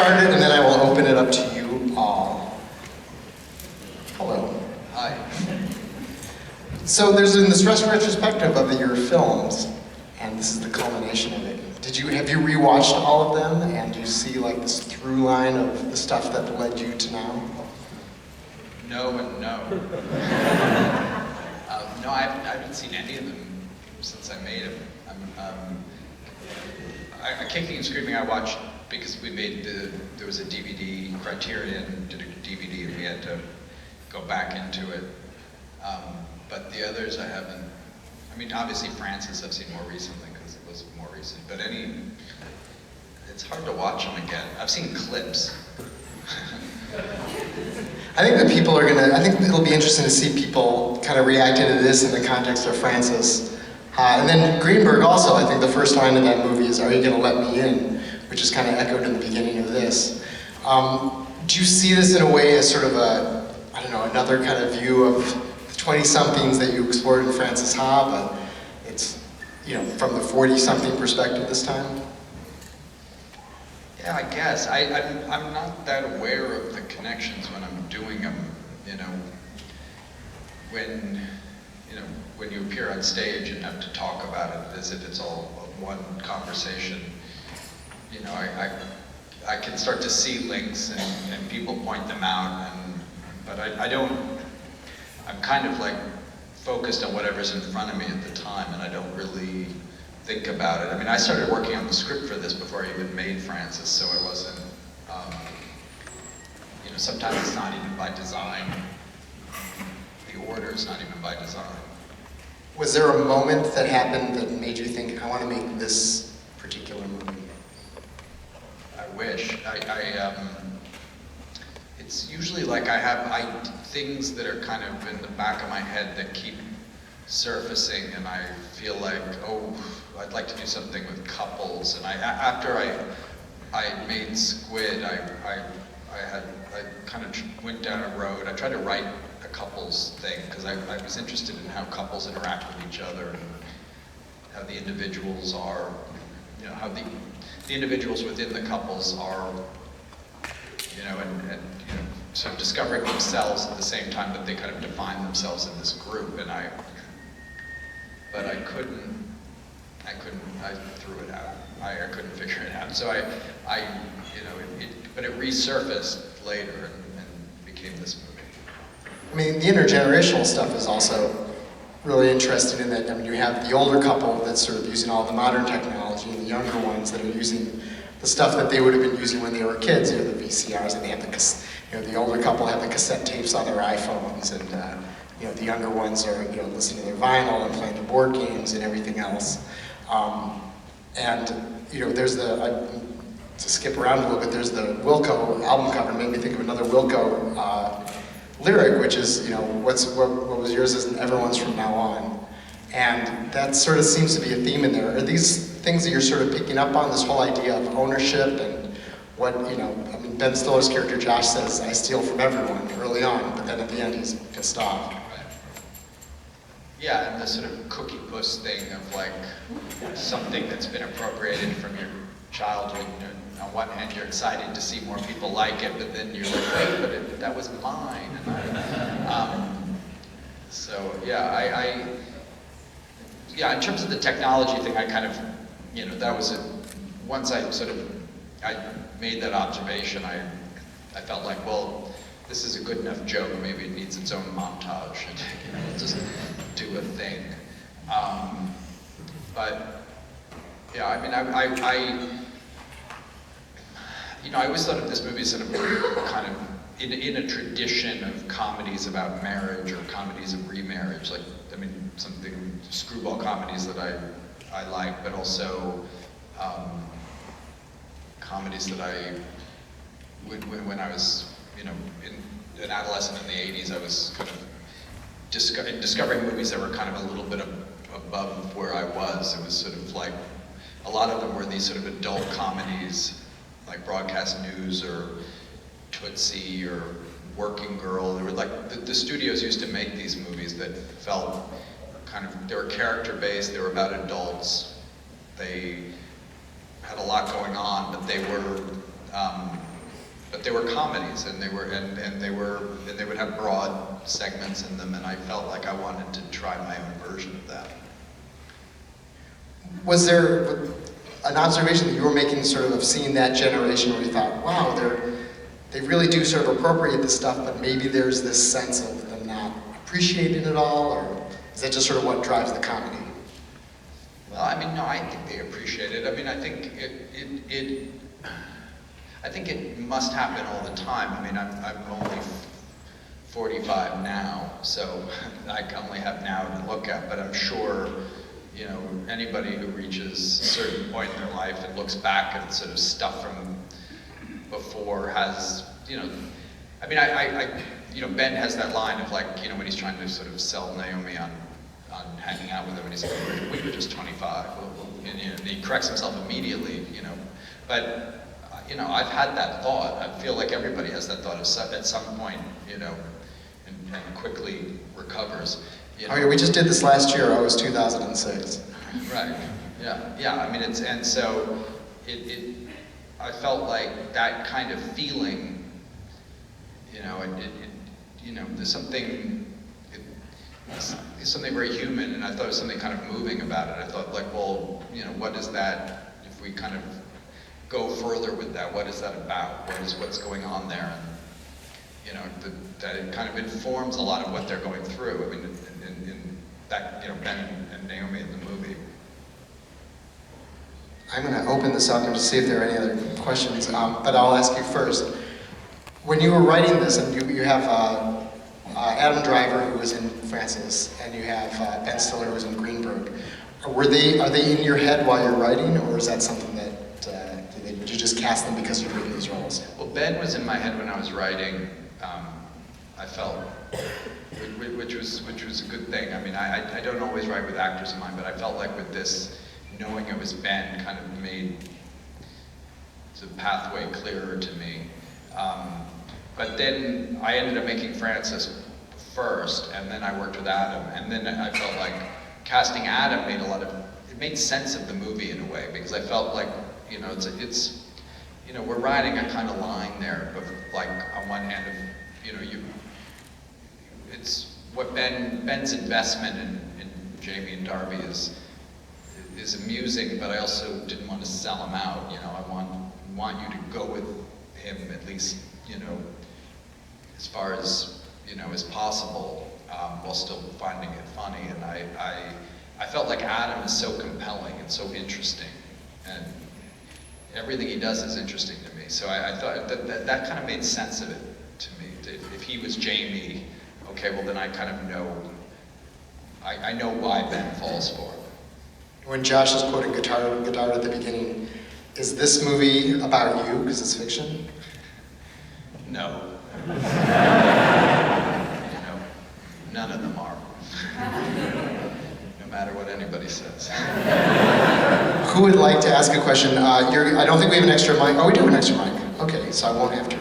started and then I will open it up to you all. Hello. Hi. So there's in this retrospective of your films, and this is the culmination of it. Have you rewatched all of them, and do you see like this through line of the stuff that led you to now? No and no. No, I haven't seen any of them since I made them. I Kicking and Screaming I watched because we made there was a DVD, Criterion did a DVD and we had to go back into it. But the others I haven't. I mean, obviously Francis I've seen more recently because it was more recent. But it's hard to watch them again. I've seen clips. I think I think it'll be interesting to see people kind of reacting to this in the context of Francis. And then Greenberg also, I think the first line of that movie is, "Are you going to let me in?" which is kind of echoed in the beginning of this. Do you see this in a way as sort of another kind of view of the 20-somethings that you explored in Francis Ha, but it's, from the 40-something perspective this time? Yeah, I guess. I'm not that aware of the connections when I'm doing them, when you appear on stage and have to talk about it as if it's all one conversation, I can start to see links and people point them out, but I'm kind of like focused on whatever's in front of me at the time, and I don't really think about it. I mean, I started working on the script for this before I even made Francis, so I wasn't, sometimes it's not even by design. The order is not even by design. Was there a moment that happened that made you think, I want to make this particular movie? I wish. It's usually like I have things that are kind of in the back of my head that keep surfacing, and I feel like, I'd like to do something with couples. And after I made Squid, I kind of went down a road. I tried to write a couples thing because I was interested in how couples interact with each other and how the individuals are, how the individuals within the couples are, and sort of discovering themselves at the same time that they kind of define themselves in this group. But I threw it out. I couldn't figure it out. So but it resurfaced later and became this movie. I mean, the intergenerational stuff is also really interesting in that, you have the older couple that's sort of using all the modern technology, and the younger ones that are using the stuff that they would have been using when they were kids, the VCRs, and they have the older couple have the cassette tapes on their iPhones, and the younger ones are, listening to their vinyl and playing the board games and everything else. There's to skip around a little bit, there's the Wilco album cover, made me think of another Wilco lyric, which is, what was yours isn't everyone's from now on. And that sort of seems to be a theme in there. Are these things that you're sort of picking up on, this whole idea of ownership and what, Ben Stiller's character Josh says, "I steal from everyone" early on, but then at the end he's pissed off. Yeah, and the sort of cookie puss thing of like something that's been appropriated from your childhood. On one hand, you're excited to see more people like it, but then you're like, wait, but that was mine. And in terms of the technology thing, I kind of, that was once I made that observation, I felt like, well, this is a good enough joke, maybe it needs its own montage, and just do a thing. But yeah, I mean, I always thought of this movie as sort of kind of in a tradition of comedies about marriage or comedies of remarriage, something screwball comedies that I like, but also comedies that when I was, an adolescent in the 80s, I was kind of discovering movies that were kind of a little bit above where I was. It was sort of like, a lot of them were these sort of adult comedies, like Broadcast News or Tootsie or Working Girl. They were like, the studios used to make these movies that felt kind of, they were character-based, they were about adults, they had a lot going on, but they were but they were comedies, and they would have broad segments in them, and I felt like I wanted to try my own version of that. Was there an observation that you were making sort of seeing that generation where you thought, wow, they really do sort of appropriate this stuff, but maybe there's this sense of them not appreciating it all, or is that just sort of what drives the comedy? Well, I mean, no, I think they appreciate it. I mean, I think it must happen all the time. I mean, I'm only 45 now, so I only have now to look at, but I'm sure, you know, anybody who reaches a certain point in their life and looks back at sort of stuff from before has, you know, I mean, you know, Ben has that line of like, you know, when he's trying to sort of sell Naomi on hanging out with him, and he's like, we were just 25, and, you know, he corrects himself immediately, you know, but, you know, I've had that thought. I feel like everybody has that thought at some point, you know, and quickly recovers. You know? Oh yeah, we just did this last year. I was 2006. Right. Yeah. I mean, and so I felt like that kind of feeling, you know, you know, there's something. It's something very human, and I thought it was something kind of moving about it. I thought, like, well, you know, what is that? If we kind of go further with that, what is that about? What's going on there? And, you know, that it kind of informs a lot of what they're going through. I mean, in that, you know, Ben and Naomi in the movie. I'm going to open this up and just see if there are any other questions, but I'll ask you first. When you were writing this, and you have Adam Driver, who was in Francis, and you have Ben Stiller, who was in Greenberg. Are they in your head while you're writing, or is that something that did you just cast them because you've written these roles? Well, Ben was in my head when I was writing. I felt, which was a good thing. I mean, I don't always write with actors in mind, but I felt like with this, knowing it was Ben kind of made the pathway clearer to me. But then I ended up making Francis first, and then I worked with Adam, and then I felt like casting Adam it made sense of the movie in a way, because I felt like, you know, it's you know, we're riding a kind of line there of, like, on one hand of, you know, it's what Ben's investment in Jamie and Darby is amusing, but I also didn't want to sell him out. You know, I want you to go with him at least, you know, as far as, you know, as possible, while still finding it funny. And I felt like Adam is so compelling and so interesting, and everything he does is interesting to me. So I thought that kind of made sense of it to me. If he was Jamie, okay, well then I kind of know, I know why Ben falls for him. When Josh is quoting guitar at the beginning, is this movie about you because it's fiction? No. You know, none of them are. No matter what anybody says. Who would like to ask a question? I don't think we have an extra mic. Oh, we do have an extra mic. Okay, so I won't have to